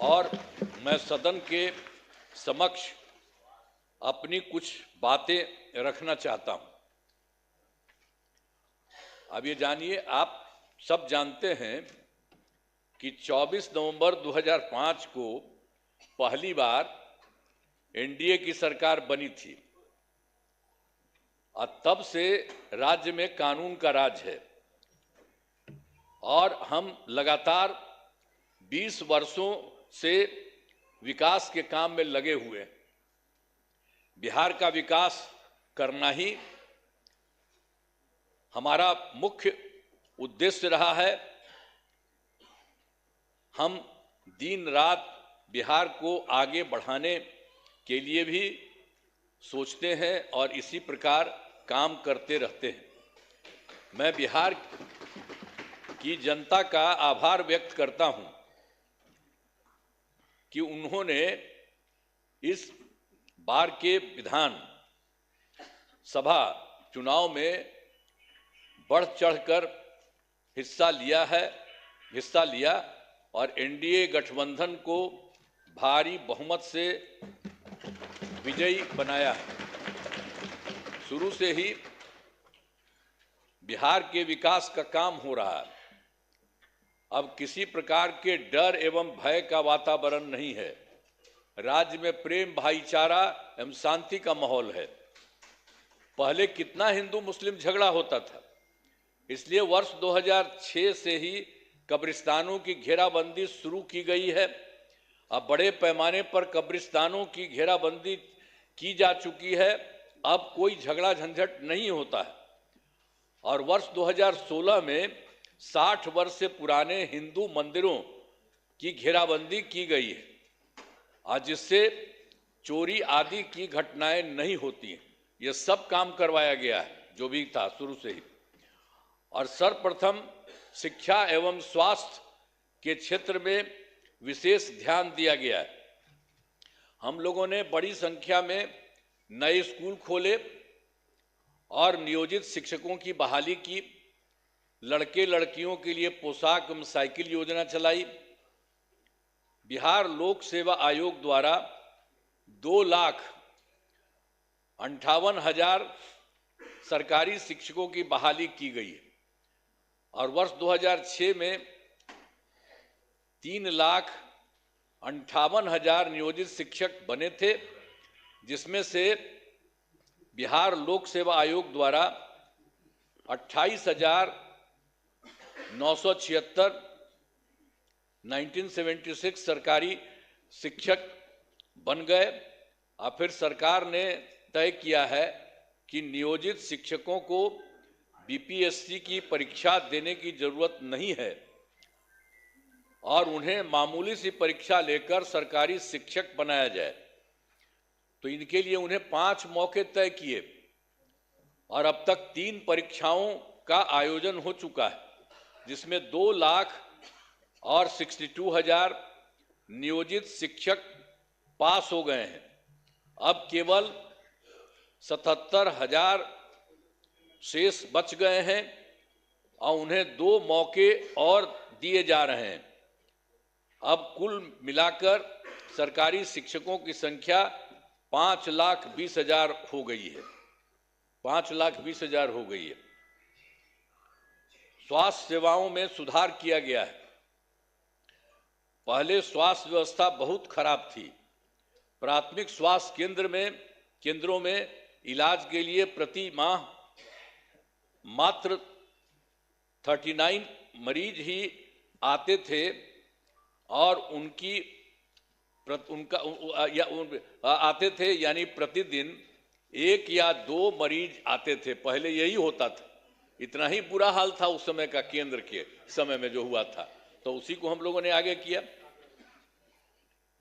और मैं सदन के समक्ष अपनी कुछ बातें रखना चाहता हूं। अब ये जानिए, आप सब जानते हैं कि 24 नवंबर 2005 को पहली बार एनडीए की सरकार बनी थी और तब से राज्य में कानून का राज है और हम लगातार 20 वर्षों से विकास के काम में लगे हुए हैं। बिहार का विकास करना ही हमारा मुख्य उद्देश्य रहा है। हम दिन रात बिहार को आगे बढ़ाने के लिए भी सोचते हैं और इसी प्रकार काम करते रहते हैं। मैं बिहार की जनता का आभार व्यक्त करता हूं कि उन्होंने इस बार के विधान सभा चुनाव में बढ़ चढ़कर हिस्सा लिया और एनडीए गठबंधन को भारी बहुमत से विजयी बनाया है। शुरू से ही बिहार के विकास का काम हो रहा है। अब किसी प्रकार के डर एवं भय का वातावरण नहीं है। राज्य में प्रेम, भाईचारा एवं शांति का माहौल है। पहले कितना हिंदू मुस्लिम झगड़ा होता था, इसलिए वर्ष 2006 से ही कब्रिस्तानों की घेराबंदी शुरू की गई है। अब बड़े पैमाने पर कब्रिस्तानों की घेराबंदी की जा चुकी है। अब कोई झगड़ा झंझट नहीं होता है और वर्ष 2016 में 60 वर्ष से पुराने हिंदू मंदिरों की घेराबंदी की गई है और जिससे चोरी आदि की घटनाएं नहीं होती हैं। यह सब काम करवाया गया है जो भी था शुरू से ही। और सर्वप्रथम शिक्षा एवं स्वास्थ्य के क्षेत्र में विशेष ध्यान दिया गया है। हम लोगों ने बड़ी संख्या में नए स्कूल खोले और नियोजित शिक्षकों की बहाली की। लड़के लड़कियों के लिए पोशाक एवं साइकिल योजना चलाई। बिहार लोक सेवा आयोग द्वारा 2,58,000 सरकारी शिक्षकों की बहाली की गई है और वर्ष 2006 में 3,58,000 नियोजित शिक्षक बने थे, जिसमें से बिहार लोक सेवा आयोग द्वारा 28,976 1976 सरकारी शिक्षक बन गए। और फिर सरकार ने तय किया है कि नियोजित शिक्षकों को बीपीएससी की परीक्षा देने की जरूरत नहीं है और उन्हें मामूली सी परीक्षा लेकर सरकारी शिक्षक बनाया जाए। तो इनके लिए उन्हें 5 मौके तय किए और अब तक 3 परीक्षाओं का आयोजन हो चुका है, जिसमें 2,62,000 नियोजित शिक्षक पास हो गए हैं। अब केवल 77,000 शेष बच गए हैं और उन्हें 2 मौके और दिए जा रहे हैं। अब कुल मिलाकर सरकारी शिक्षकों की संख्या 5,20,000 हो गई है। 5,20,000 हो गई है। स्वास्थ्य सेवाओं में सुधार किया गया है। पहले स्वास्थ्य व्यवस्था बहुत खराब थी। प्राथमिक स्वास्थ्य केंद्रों में इलाज के लिए प्रति माह मात्र 39 मरीज ही आते थे और आते थे यानी प्रतिदिन 1 या 2 मरीज आते थे। पहले यही होता था। इतना ही बुरा हाल था उस समय का, केंद्र के समय में जो हुआ था। तो उसी को हम लोगों ने आगे किया।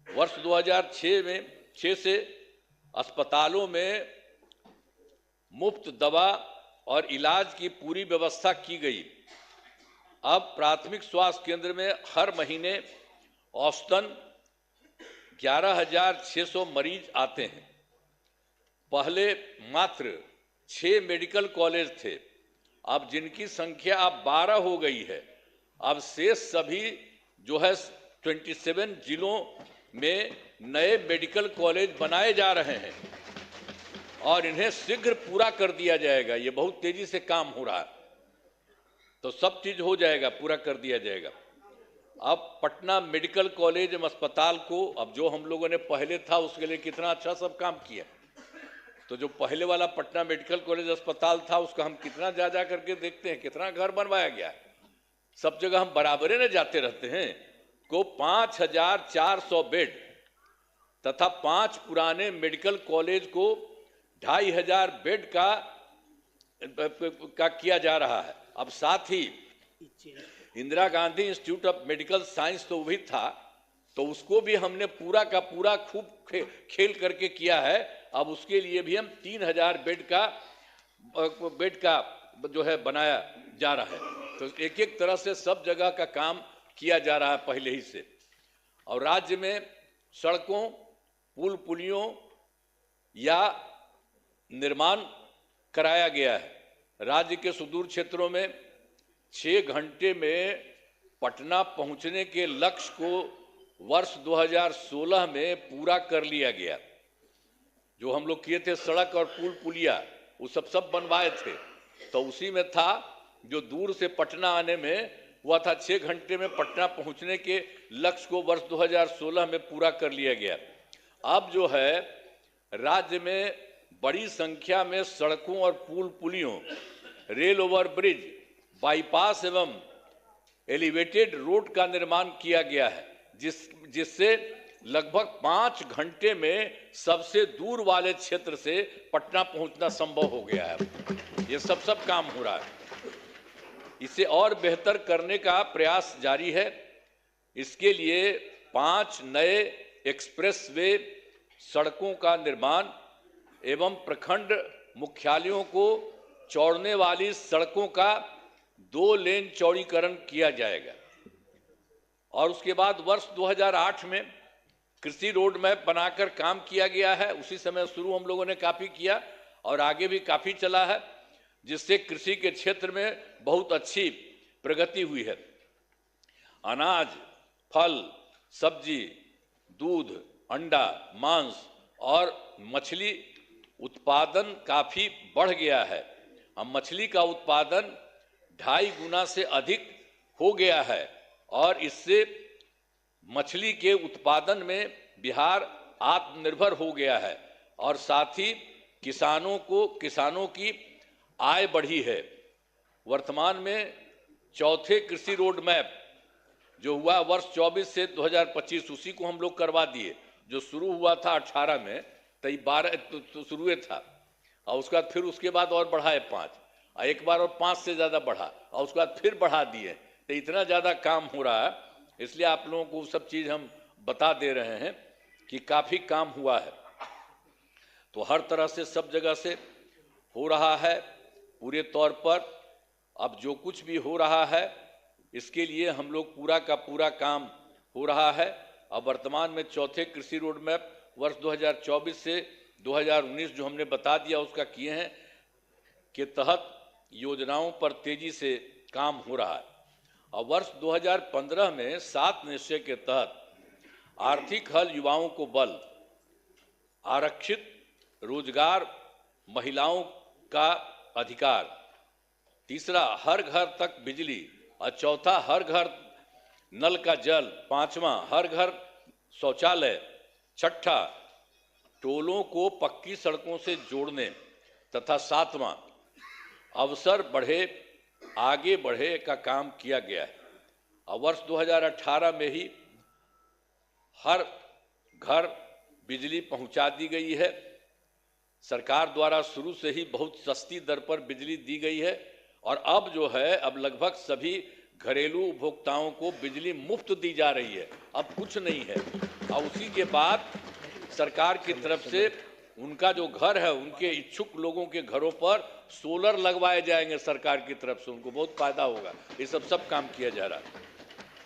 वर्ष 2006 से अस्पतालों में मुफ्त दवा और इलाज की पूरी व्यवस्था की गई। अब प्राथमिक स्वास्थ्य केंद्र में हर महीने औसतन 11,600 मरीज आते हैं। पहले मात्र 6 मेडिकल कॉलेज थे, अब जिनकी संख्या अब 12 हो गई है। अब शेष सभी जो है 27 जिलों में नए मेडिकल कॉलेज बनाए जा रहे हैं और इन्हें शीघ्र पूरा कर दिया जाएगा। ये बहुत तेजी से काम हो रहा है, तो सब चीज हो जाएगा, पूरा कर दिया जाएगा। अब पटना मेडिकल कॉलेज एवं अस्पताल को, अब जो हम लोगों ने पहले था उसके लिए कितना अच्छा सब काम किया, तो जो पहले वाला पटना मेडिकल कॉलेज अस्पताल था उसका हम कितना जा करके देखते हैं, कितना घर बनवाया गया है। सब जगह हम बराबरे न जाते रहते हैं। को 5400 बेड तथा 5 पुराने मेडिकल कॉलेज को 2500 बेड का किया जा रहा है। अब साथ ही Indira Gandhi institute of medical science तो भी था, तो उसको भी हमने पूरा का पूरा खूब खेल करके किया है। अब उसके लिए भी हम 3000 बेड का जो है बनाया जा रहा है। तो एक एक तरह से सब जगह का काम किया जा रहा है पहले ही से। और राज्य में सड़कों, पुल पुलियों या निर्माण कराया गया है। राज्य के सुदूर क्षेत्रों में 6 घंटे में पटना पहुंचने के लक्ष्य को वर्ष 2016 में पूरा कर लिया गया। जो हम लोग किए थे सड़क और पुल पुलिया, वो सब बनवाए थे, तो उसी में था जो दूर से पटना आने में हुआ था 6 घंटे में पटना पहुंचने के लक्ष्य को वर्ष 2016 में पूरा कर लिया गया। अब जो है राज्य में बड़ी संख्या में सड़कों और पुल पुलियों, रेल ओवर ब्रिज, बाईपास एवं एलिवेटेड रोड का निर्माण किया गया है, जिससे लगभग 5 घंटे में सबसे दूर वाले क्षेत्र से पटना पहुंचना संभव हो गया है। ये सब काम हो रहा है। इसे और बेहतर करने का प्रयास जारी है। इसके लिए 5 नए एक्सप्रेसवे सड़कों का निर्माण एवं प्रखंड मुख्यालयों को जोड़ने वाली सड़कों का 2 लेन चौड़ीकरण किया जाएगा। और उसके बाद वर्ष 2008 में कृषि रोड मैप बनाकर काम किया गया है। उसी समय शुरू हम लोगों ने काफी किया और आगे भी काफी चला है, जिससे कृषि के क्षेत्र में बहुत अच्छी प्रगति हुई है। अनाज, फल, सब्जी, दूध, अंडा, मांस और मछली उत्पादन काफी बढ़ गया है। अब मछली का उत्पादन 2.5 गुना से अधिक हो गया है और इससे मछली के उत्पादन में बिहार आत्मनिर्भर हो गया है और साथ ही किसानों की आय बढ़ी है। वर्तमान में चौथे कृषि रोड मैप जो हुआ वर्ष 24 से 2025, उसी को हम लोग करवा दिए। जो शुरू हुआ था 18 में, तो 12 तो शुरू था और उसके बाद और बढ़ाए 5, और एक बार और 5 से ज़्यादा बढ़ा और उसके बाद फिर बढ़ा दिए। तो इतना ज़्यादा काम हो रहा है, इसलिए आप लोगों को सब चीज़ हम बता दे रहे हैं कि काफ़ी काम हुआ है। तो हर तरह से सब जगह से हो रहा है पूरे तौर पर। अब जो कुछ भी हो रहा है इसके लिए हम लोग पूरा का पूरा काम हो रहा है। अब वर्तमान में चौथे कृषि रोड मैप वर्ष 2024 से 2019 जो हमने बता दिया उसका किए हैं के तहत योजनाओं पर तेजी से काम हो रहा है। और वर्ष 2015 में 7 निश्चय के तहत आर्थिक हल, युवाओं को बल, आरक्षित रोजगार, महिलाओं का अधिकार, तीसरा हर घर तक बिजली, और चौथा हर घर नल का जल, पांचवा हर घर शौचालय, छठा टोलों को पक्की सड़कों से जोड़ने तथा सातवां अवसर बढ़े आगे बढ़े का काम किया गया है। और वर्ष 2018 में ही हर घर बिजली पहुंचा दी गई है। सरकार द्वारा शुरू से ही बहुत सस्ती दर पर बिजली दी गई है और अब जो है अब लगभग सभी घरेलू उपभोक्ताओं को बिजली मुफ्त दी जा रही है, अब कुछ नहीं है। और उसी के बाद सरकार की तरफ से उनका जो घर है उनके इच्छुक लोगों के घरों पर सोलर लगवाए जाएंगे सरकार की तरफ से, उनको बहुत फायदा होगा। ये सब काम किया जा रहा है।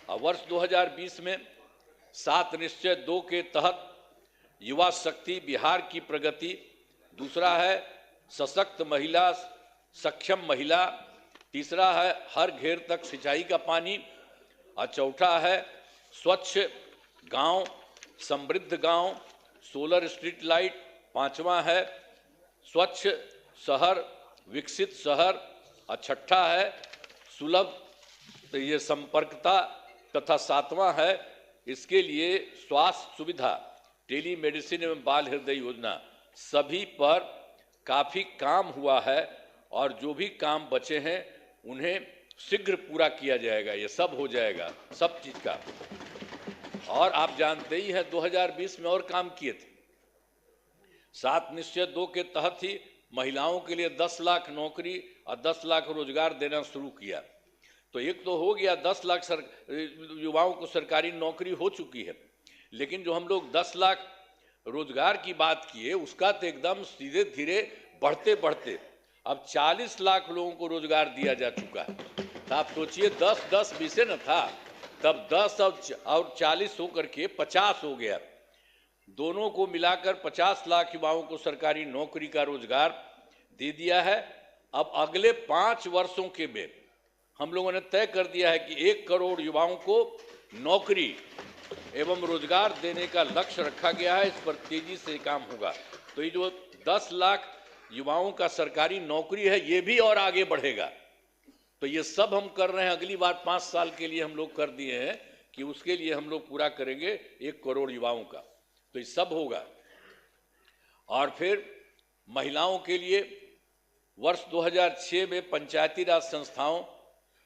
और वर्ष 2020 में 7 निश्चय 2 के तहत युवा शक्ति बिहार की प्रगति, दूसरा है सशक्त महिला, सक्षम महिला, तीसरा है हर घेर तक सिंचाई का पानी, और चौथा है स्वच्छ गांव, समृद्ध गांव, सोलर स्ट्रीट लाइट, पांचवा है स्वच्छ शहर, विकसित शहर, और छठा है सुलभ ये संपर्कता, तथा सातवां है इसके लिए स्वास्थ्य सुविधा, टेली मेडिसिन एवं बाल हृदय योजना। सभी पर काफ़ी काम हुआ है और जो भी काम बचे हैं उन्हें शीघ्र पूरा किया जाएगा। ये सब हो जाएगा, सब चीज़ का। और आप जानते ही हैं 2020 में और काम किए थे। 7 निश्चय 2 के तहत ही महिलाओं के लिए 10 लाख नौकरी और 10 लाख रोजगार देना शुरू किया। तो एक तो हो गया, 10 लाख युवाओं को सरकारी नौकरी हो चुकी है, लेकिन जो हम लोग 10 लाख रोजगार की बात किए उसका तो एकदम सीधे धीरे बढ़ते बढ़ते अब 40 लाख लोगों को रोजगार दिया जा चुका है। तो आप सोचिए 10-10 बीसे न था, तब 10 और 40 होकर के 50 हो गया। दोनों को मिलाकर 50 लाख युवाओं को सरकारी नौकरी का रोजगार दे दिया है। अब अगले 5 वर्षों के में हम लोगों ने तय कर दिया है कि 1 करोड़ युवाओं को नौकरी एवं रोजगार देने का लक्ष्य रखा गया है। इस पर तेजी से काम होगा। तो ये जो 10 लाख युवाओं का सरकारी नौकरी है ये भी और आगे बढ़ेगा। तो ये सब हम कर रहे हैं। अगली बार 5 साल के लिए हम लोग कर दिए हैं कि उसके लिए हम लोग पूरा करेंगे 1 करोड़ युवाओं का। तो ये सब होगा। और फिर महिलाओं के लिए वर्ष 2006 में पंचायती राज संस्थाओं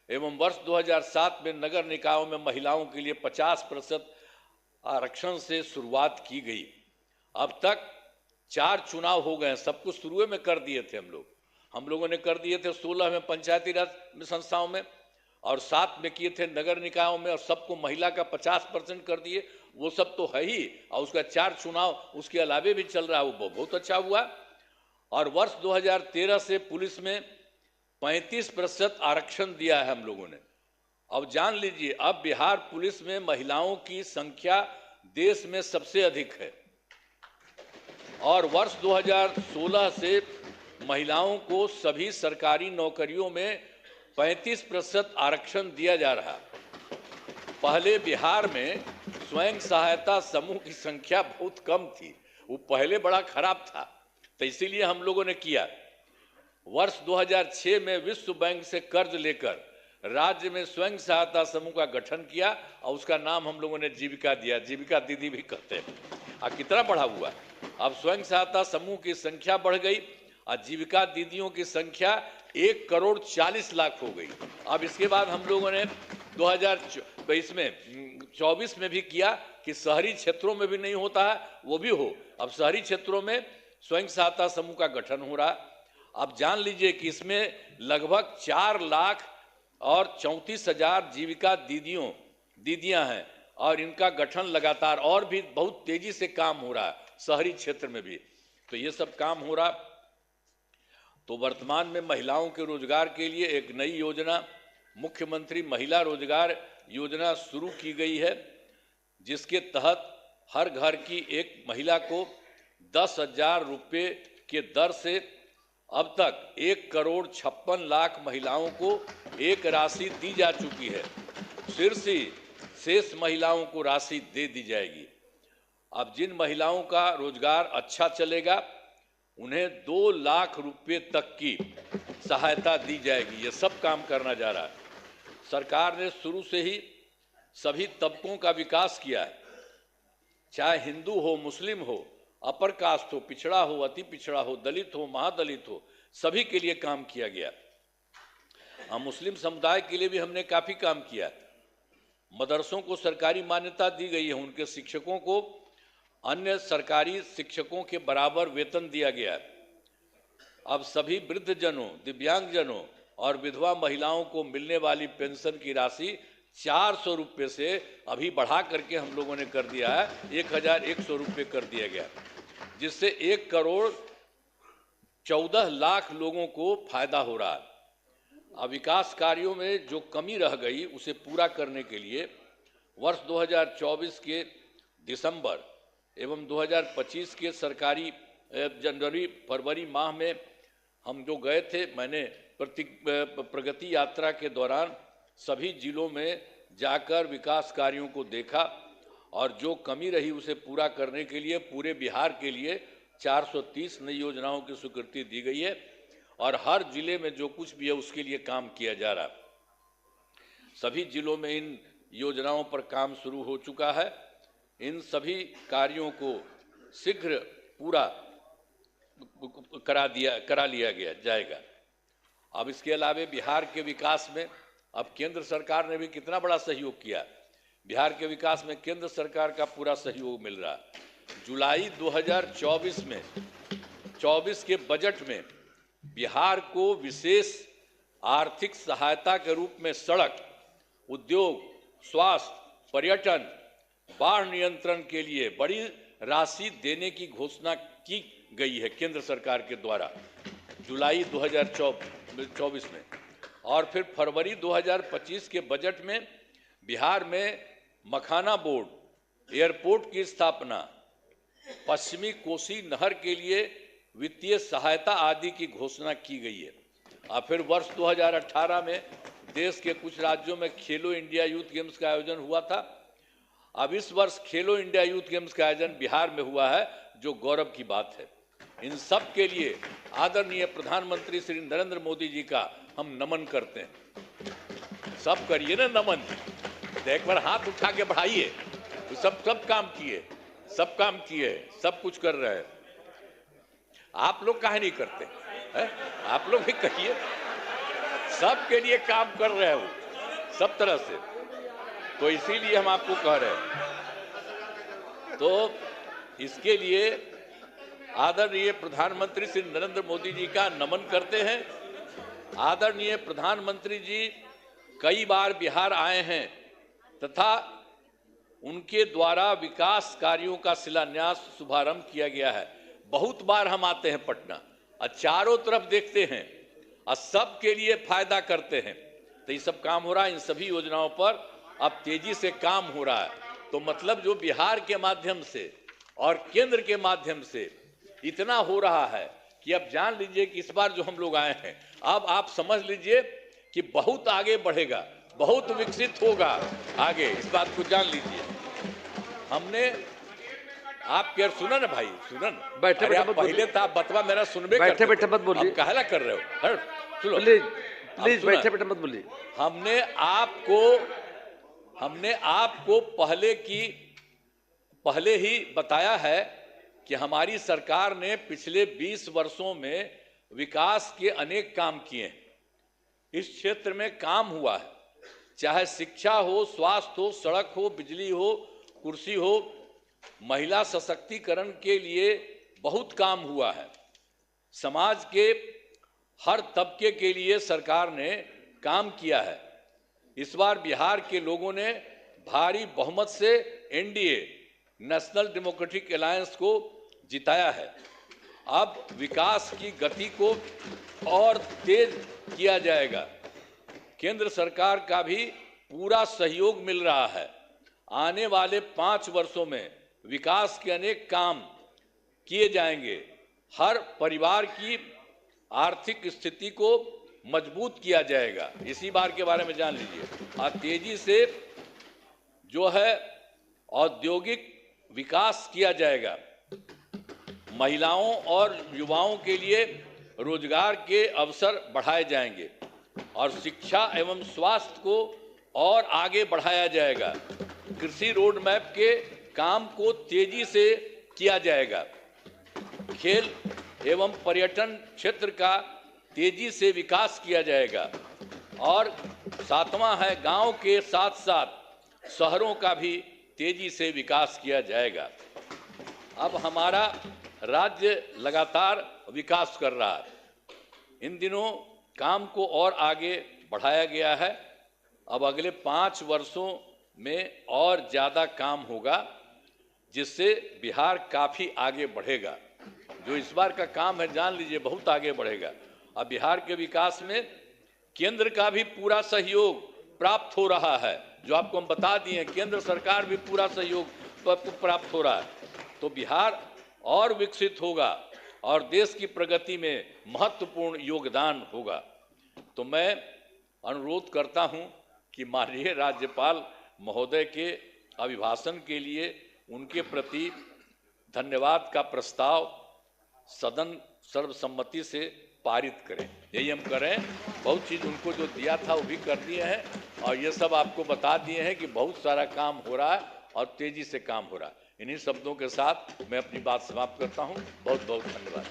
एवं वर्ष 2007 में नगर निकायों में महिलाओं के लिए 50% आरक्षण से शुरुआत की गई। अब तक 4 चुनाव हो गए हैं। सब कुछ शुरू में कर दिए थे हम लोगों ने कर दिए थे 16 में पंचायती राज संस्थाओं में और 7 में किए थे नगर निकायों में, और सबको महिला का 50% कर दिए। वो सब तो है ही, और उसका 4 चुनाव उसके अलावे भी चल रहा है, वो बहुत अच्छा हुआ। और वर्ष 2013 से पुलिस में 35% आरक्षण दिया है हम लोगों ने। अब जान लीजिए, अब बिहार पुलिस में महिलाओं की संख्या देश में सबसे अधिक है। और वर्ष 2016 से महिलाओं को सभी सरकारी नौकरियों में 35% आरक्षण दिया जा रहा। पहले बिहार में स्वयं सहायता समूह की संख्या बहुत कम थी, वो पहले बड़ा खराब था, तो इसीलिए हम लोगों ने किया। वर्ष 2006 में विश्व बैंक से कर्ज लेकर राज्य में स्वयं सहायता समूह का गठन किया और उसका नाम हम लोगों ने जीविका दिया। जीविका दीदी भी कहते हैं। और कितना बढ़ा हुआ, अब स्वयं सहायता समूह की संख्या बढ़ गई और जीविका दीदियों की संख्या 1 करोड़ 40 लाख हो गई। अब इसके बाद हम लोगों ने 2024 में भी किया कि शहरी क्षेत्रों में भी नहीं होता है वो भी हो। अब शहरी क्षेत्रों में स्वयं सहायता समूह का गठन हो रहा। अब जान लीजिए कि इसमें लगभग 4 लाख और 34,000 जीविका दीदियां हैं और इनका गठन लगातार और भी बहुत तेजी से काम हो रहा है शहरी क्षेत्र में भी। तो ये सब काम हो रहा। तो वर्तमान में महिलाओं के रोजगार के लिए एक नई योजना मुख्यमंत्री महिला रोजगार योजना शुरू की गई है, जिसके तहत हर घर की एक महिला को 10,000 रुपये के दर से अब तक 1 करोड़ 56 लाख महिलाओं को एक राशि दी जा चुकी है। शेष महिलाओं को राशि दे दी जाएगी। अब जिन महिलाओं का रोजगार अच्छा चलेगा उन्हें 2 लाख रुपये तक की सहायता दी जाएगी। ये सब काम करना जा रहा है। सरकार ने शुरू से ही सभी तबकों का विकास किया है, चाहे हिंदू हो, मुस्लिम हो, अपर कास्ट हो, पिछड़ा हो, अति पिछड़ा हो, दलित हो, महादलित हो, सभी के लिए काम किया गया। मुस्लिम समुदाय के लिए भी हमने काफी काम किया। मदरसों को सरकारी मान्यता दी गई है, उनके शिक्षकों को अन्य सरकारी शिक्षकों के बराबर वेतन दिया गया। अब सभी वृद्धजनों, दिव्यांगजनों और विधवा महिलाओं को मिलने वाली पेंशन की राशि 400 रुपये से अभी बढ़ा करके हम लोगों ने कर दिया है 1,100 रुपये कर दिया गया, जिससे 1 करोड़ 14 लाख लोगों को फायदा हो रहा है। अब विकास कार्यों में जो कमी रह गई उसे पूरा करने के लिए वर्ष 2024 के दिसंबर एवं 2025 के सरकारी जनवरी फरवरी माह में हम जो गए थे, मैंने प्रगति यात्रा के दौरान सभी जिलों में जाकर विकास कार्यों को देखा और जो कमी रही उसे पूरा करने के लिए पूरे बिहार के लिए 430 नई योजनाओं की स्वीकृति दी गई है और हर जिले में जो कुछ भी है उसके लिए काम किया जा रहा है। सभी जिलों में इन योजनाओं पर काम शुरू हो चुका है। इन सभी कार्यों को शीघ्र पूरा करा लिया जाएगा। अब इसके अलावा बिहार के विकास में अब केंद्र सरकार ने भी कितना बड़ा सहयोग किया। बिहार के विकास में केंद्र सरकार का पूरा सहयोग मिल रहा है। जुलाई 2024 में 24 के बजट में बिहार को विशेष आर्थिक सहायता के रूप में सड़क, उद्योग, स्वास्थ्य, पर्यटन, बाढ़ नियंत्रण के लिए बड़ी राशि देने की घोषणा की गई है केंद्र सरकार के द्वारा जुलाई 2024 में। और फिर फरवरी 2025 के बजट में बिहार में मखाना बोर्ड, एयरपोर्ट की स्थापना, पश्चिमी कोसी नहर के लिए वित्तीय सहायता आदि की घोषणा की गई है। और फिर वर्ष 2018 में देश के कुछ राज्यों में खेलो इंडिया यूथ गेम्स का आयोजन हुआ था। अब इस वर्ष खेलो इंडिया यूथ गेम्स का आयोजन बिहार में हुआ है, जो गौरव की बात है। इन सब के लिए आदरणीय प्रधानमंत्री श्री नरेंद्र मोदी जी का हम नमन करते हैं। सब करिए ना नमन, एक बार हाथ उठा के बढ़ाइए। तो सब काम किए, सब काम किए, सब कुछ कर रहे हैं। आप लोग काहे नहीं करते है? आप लोग भी कहिए। सबके लिए काम कर रहे हो सब तरह से, तो इसीलिए हम आपको कह रहे हैं। तो इसके लिए आदरणीय प्रधानमंत्री श्री नरेंद्र मोदी जी का नमन करते हैं। आदरणीय प्रधानमंत्री जी कई बार बिहार आए हैं तथा उनके द्वारा विकास कार्यों का शिलान्यास शुभारंभ किया गया है। बहुत बार हम आते हैं पटना और चारों तरफ देखते हैं और सबके लिए फायदा करते हैं। तो ये सब काम हो रहा है। इन सभी योजनाओं पर अब तेजी से काम हो रहा है। तो मतलब जो बिहार के माध्यम से और केंद्र के माध्यम से इतना हो रहा है कि अब जान लीजिए कि इस बार जो हम लोग आए हैं, अब आप समझ लीजिए कि बहुत आगे बढ़ेगा, बहुत विकसित होगा आगे। इस बात को जान लीजिए। हमने आप क्या सुना ना भाई, सुना ना। बैठे बैठे मत पहले तो आप बतवा मेरा सुनबे बैठे बैठे मत बोलिए। आप काहेला कर रहे हो? सुनो प्लीज बैठे बैठे मत बोलिए। हमने आपको पहले ही बताया है कि हमारी सरकार ने पिछले 20 वर्षों में विकास के अनेक काम किए हैं। इस क्षेत्र में काम हुआ है, चाहे शिक्षा हो, स्वास्थ्य हो, सड़क हो, बिजली हो, कृषि हो, महिला सशक्तिकरण के लिए बहुत काम हुआ है। समाज के हर तबके के लिए सरकार ने काम किया है। इस बार बिहार के लोगों ने भारी बहुमत से एनडीए, नेशनल डेमोक्रेटिक अलायंस को जिताया है। अब विकास की गति को और तेज किया जाएगा। केंद्र सरकार का भी पूरा सहयोग मिल रहा है। आने वाले 5 वर्षों में विकास के अनेक काम किए जाएंगे। हर परिवार की आर्थिक स्थिति को मजबूत किया जाएगा। इसी बार के बारे में जान लीजिए। और तेजी से जो है औद्योगिक विकास किया जाएगा। महिलाओं और युवाओं के लिए रोजगार के अवसर बढ़ाए जाएंगे और शिक्षा एवं स्वास्थ्य को और आगे बढ़ाया जाएगा। कृषि रोड मैप के काम को तेजी से किया जाएगा। खेल एवं पर्यटन क्षेत्र का तेजी से विकास किया जाएगा। और 7वां है, गांव के साथ साथ शहरों का भी तेजी से विकास किया जाएगा। अब हमारा राज्य लगातार विकास कर रहा है। इन दिनों काम को और आगे बढ़ाया गया है। अब अगले 5 वर्षों में और ज़्यादा काम होगा, जिससे बिहार काफ़ी आगे बढ़ेगा। जो इस बार का काम है, जान लीजिए बहुत आगे बढ़ेगा। अब बिहार के विकास में केंद्र का भी पूरा सहयोग प्राप्त हो रहा है। जो आपको हम बता दिए, केंद्र सरकार भी पूरा सहयोग प्राप्त हो रहा है। तो बिहार और विकसित होगा और देश की प्रगति में महत्वपूर्ण योगदान होगा। तो मैं अनुरोध करता हूं कि माननीय राज्यपाल महोदय के अभिभाषण के लिए उनके प्रति धन्यवाद का प्रस्ताव सदन सर्वसम्मति से पारित करें। यही हम करें। बहुत चीज़ उनको जो दिया था वो भी कर दिए हैं और ये सब आपको बता दिए हैं कि बहुत सारा काम हो रहा है और तेजी से काम हो रहा है। इन्हीं शब्दों के साथ मैं अपनी बात समाप्त करता हूँ। बहुत बहुत धन्यवाद।